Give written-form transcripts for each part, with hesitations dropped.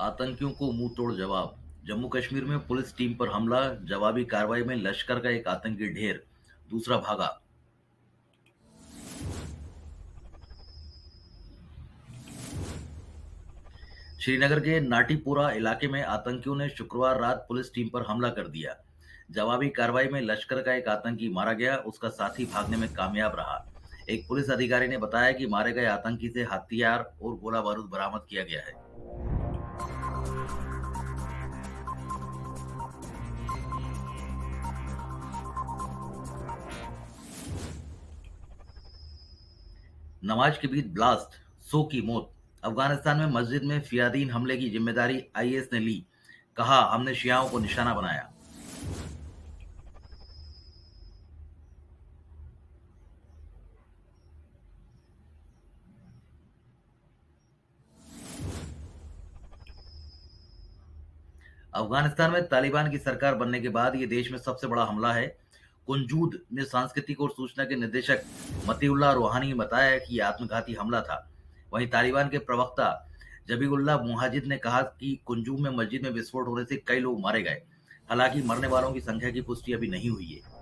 आतंकियों को मुंह तोड़ जवाब। जम्मू कश्मीर में पुलिस टीम पर हमला, जवाबी कार्रवाई में लश्कर का एक आतंकी ढेर, दूसरा भागा। श्रीनगर के नाटीपुरा इलाके में आतंकियों ने शुक्रवार रात पुलिस टीम पर हमला कर दिया। जवाबी कार्रवाई में लश्कर का एक आतंकी मारा गया, उसका साथी भागने में कामयाब रहा। एक पुलिस अधिकारी ने बताया कि मारे गए आतंकी से हथियार और गोला बारूद बरामद किया गया है। नमाज के बीच ब्लास्ट, 100 की मौत। अफगानिस्तान में मस्जिद में फियादीन हमले की जिम्मेदारी आईएस ने ली। कहा, हमने शियाओं को निशाना बनाया। अफगानिस्तान में तालिबान की सरकार बनने के बाद ये देश में सबसे बड़ा हमला है। कुंजूद में सांस्कृतिक और सूचना के निदेशक मतीउल्लाह रूहानी ने बताया कि यह आत्मघाती हमला था। वहीं तालिबान के प्रवक्ता जबीउल्लाह मुजाहिद ने कहा कि कुंजूद में मस्जिद में विस्फोट होने से कई लोग मारे गए। हालांकि मरने वालों की संख्या की पुष्टि अभी नहीं हुई है।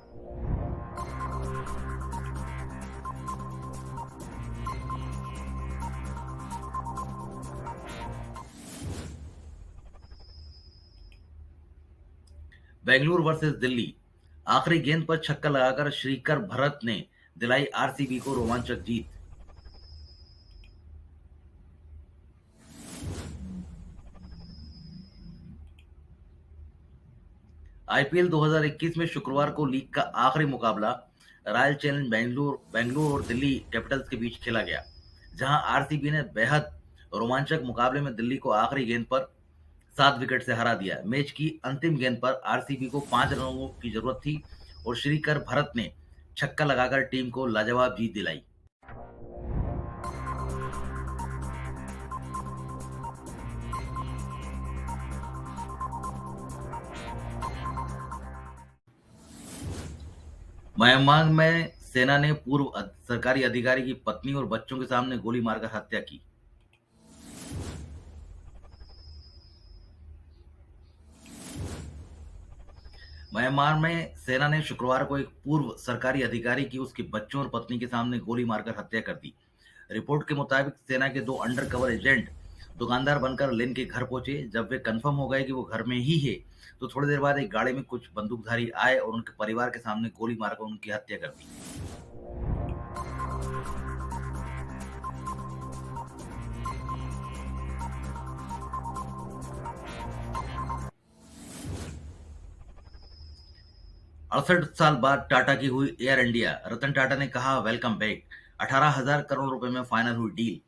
बेंगलुरु वर्सेस दिल्ली, आखिरी गेंद पर छक्का लगाकर श्रीकर भरत ने दिलाई आरसीबी को रोमांचक जीत। आईपीएल 2021 में शुक्रवार को लीग का आखिरी मुकाबला रॉयल चैलेंज बेंगलुरु और दिल्ली कैपिटल्स के बीच खेला गया, जहां आरसीबी ने बेहद रोमांचक मुकाबले में दिल्ली को आखिरी गेंद पर 7 विकेट से हरा दिया। मैच की अंतिम गेंद पर आरसीबी को 5 रनों की जरूरत थी और श्रीकर भरत ने छक्का लगाकर टीम को लाजवाब जीत दिलाई। म्यांमार में सेना ने पूर्व सरकारी अधिकारी की पत्नी और बच्चों के सामने गोली मारकर हत्या की। म्यांमार में सेना ने शुक्रवार को एक पूर्व सरकारी अधिकारी की उसके बच्चों और पत्नी के सामने गोली मारकर हत्या कर दी। रिपोर्ट के मुताबिक सेना के 2 अंडरकवर एजेंट दुकानदार बनकर लिन के घर पहुंचे। जब वे कंफर्म हो गए कि वो घर में ही है, तो थोड़ी देर बाद एक गाड़ी में कुछ बंदूकधारी आए और उनके परिवार के सामने गोली मारकर उनकी हत्या कर दी। 68 साल बाद टाटा की हुई एयर इंडिया। रतन टाटा ने कहा, वेलकम बैक। 18,000 करोड़ रुपए में फाइनल हुई डील।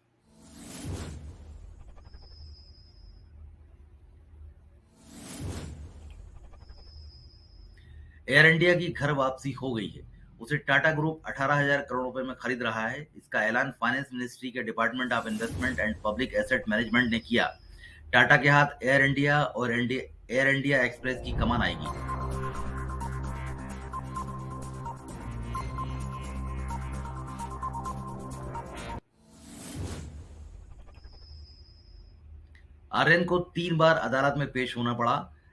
एयर इंडिया की घर वापसी हो गई है। उसे टाटा ग्रुप 18,000 करोड़ रुपए में खरीद रहा है। इसका ऐलान फाइनेंस मिनिस्ट्री के department of investment and public asset management ने किया। टाटा के हाथ एयर इंडिया और एयर इंडिया एक्सप्रेस की कमान आएगी। आर्यन को 3 बार अदालत में पेश होना पड़ा।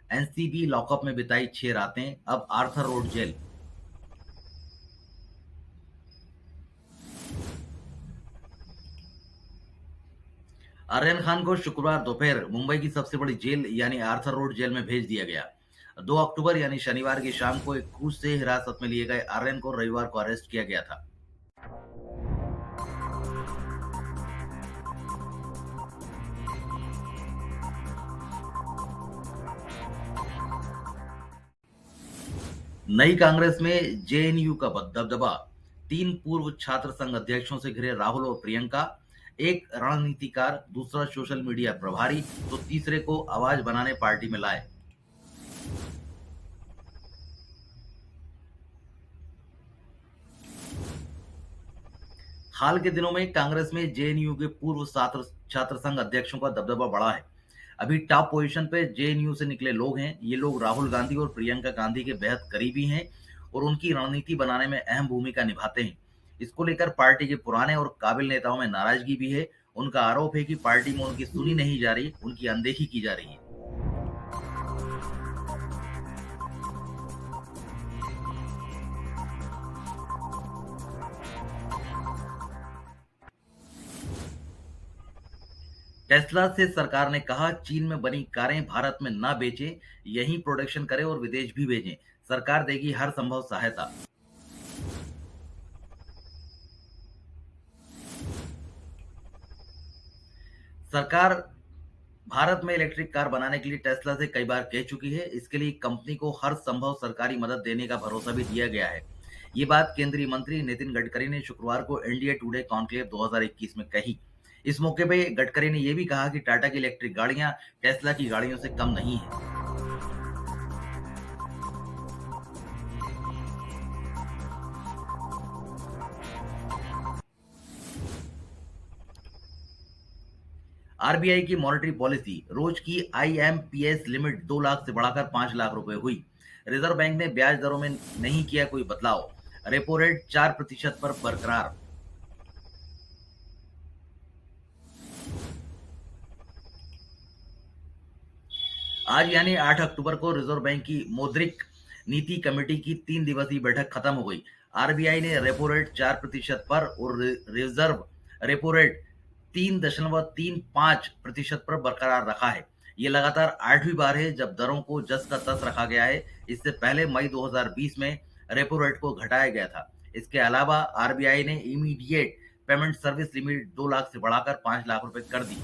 एनसीबी लॉकअप में बिताई 6 रातें, अब Arthur Road jail. Aryan Khan को शुक्रवार दोपहर मुंबई की सबसे बड़ी जेल यानी आर्थर रोड जेल में भेज दिया गया। 2 अक्टूबर यानी शनिवार की शाम को एक क्रूज से हिरासत में लिए गए आर्यन को रविवार को अरेस्ट किया गया था। नई कांग्रेस में जेएनयू का दबदबा। 3 पूर्व छात्र संघ अध्यक्षों से घिरे राहुल और प्रियंका, एक रणनीतिकार, दूसरा सोशल मीडिया प्रभारी, तो तीसरे को आवाज बनाने पार्टी में लाए। हाल के दिनों में कांग्रेस में जेएनयू के पूर्व छात्र संघ अध्यक्षों का दबदबा बढ़ा है। अभी टॉप पोजीशन पे जेएनयू से निकले लोग हैं। ये लोग राहुल गांधी और प्रियंका गांधी के बेहद करीबी हैं और उनकी रणनीति बनाने में अहम भूमिका निभाते हैं। इसको लेकर पार्टी के पुराने और काबिल नेताओं में नाराजगी भी है उनका आरोप है कि पार्टी में उनकी सुनी नहीं जा रही, उनकी अनदेखी की जा रही है। टेस्ला से सरकार ने कहा, चीन में बनी कारें भारत में ना बेचें, यहीं प्रोडक्शन करें और विदेश भी भेजें। सरकार देगी हर संभव सहायता। सरकार भारत में इलेक्ट्रिक कार बनाने के लिए टेस्ला से कई बार कह चुकी है। इसके लिए कंपनी को हर संभव सरकारी मदद देने का भरोसा भी दिया गया है। ये बात केंद्रीय मंत्री नितिन गडकरी ने शुक्रवार को इंडिया टुडे कॉन्क्लेव 2021 में कही। इस मौके पे गडकरी ने यह भी कहा कि टाटा की इलेक्ट्रिक गाड़ियां टेस्ला की गाड़ियों से कम नहीं है। आरबीआई की मॉनेटरी पॉलिसी, रोज की आईएमपीएस लिमिट 2 लाख से बढ़ाकर 5 लाख रुपए हुई। रिजर्व बैंक ने ब्याज दरों में नहीं किया कोई बदलाव। रेपो रेट 4% पर बरकरार। आज यानी 8 अक्टूबर को रिजर्व बैंक की मौद्रिक नीति कमेटी की 3 दिवसीय बैठक खत्म हो गई। आरबीआई ने रेपो रेट 4% पर और रिजर्व रेपो रेट 3.35% पर बरकरार रखा है। ये लगातार 8वीं बार है जब दरों को जस का तस रखा गया है। इससे पहले मई 2020 में रेपो रेट को घटाया गया था। इसके अलावा आरबीआई ने immediate payment service limit 2 lakh से बढ़ाकर 5 लाख रुपए कर दी।